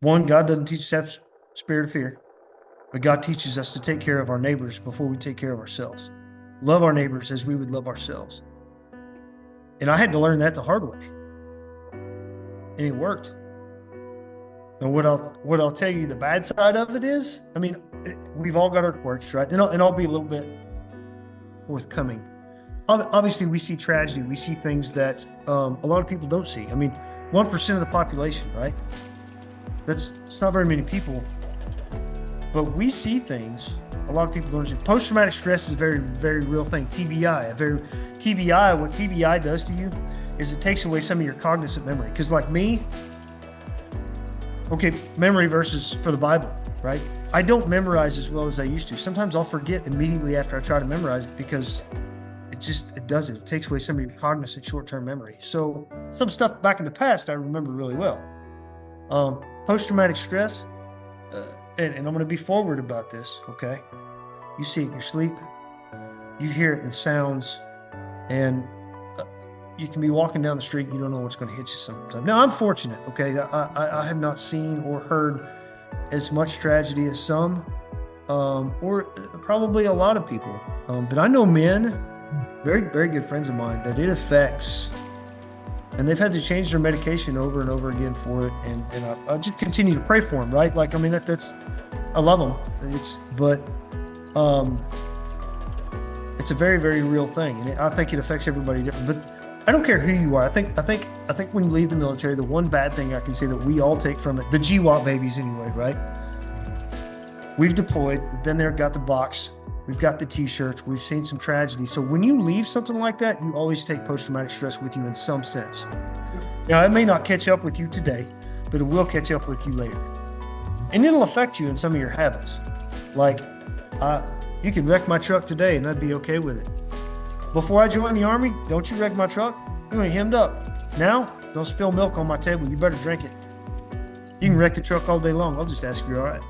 One, God doesn't teach us to have spirit of fear, but God teaches us to take care of our neighbors before we take care of ourselves. Love our neighbors as we would love ourselves. And I had to learn that the hard way. And it worked. And what I'll tell you, the bad side of it is, I mean, we've all got our quirks, right? And I'll be a little bit forthcoming. Obviously, we see tragedy. We see things that a lot of people don't see. I mean, 1% of the population, right? It's not very many people. But we see things a lot of people don't see. Post-traumatic stress is a very, very real thing. TBI, what TBI does to you is it takes away some of your cognizant memory. Because like me, okay, memory verses for the Bible, right? I don't memorize as well as I used to. Sometimes I'll forget immediately after I try to memorize it because it doesn't. It takes away some of your cognizant short-term memory. So some stuff back in the past I remember really well. Post-traumatic stress, and I'm going to be forward about this, okay? You see it in your sleep. You hear it in the sounds, and you can be walking down the street, you don't know what's going to hit you sometimes. Now, I'm fortunate, okay? I have not seen or heard as much tragedy as some, or probably a lot of people. But I know men, very, very good friends of mine, that it affects, and they've had to change their medication over and over again for it. And I just continue to pray for them, right? Like, I mean, that's, I love them. But it's a very, very real thing. And I think it affects everybody different, but I don't care who you are. I think when you leave the military, the one bad thing I can say that we all take from it, the GWAT babies anyway, right? We've deployed, we've been there, got the box, we've got the t-shirts, we've seen some tragedy. So when you leave something like that, you always take post-traumatic stress with you in some sense. Now, it may not catch up with you today, but it will catch up with you later. And it'll affect you in some of your habits. Like, you could wreck my truck today and I'd be okay with it. Before I joined the Army, don't you wreck my truck? You ain't hemmed up. Now, don't spill milk on my table. You better drink it. You can wreck the truck all day long. I'll just ask if you're all right.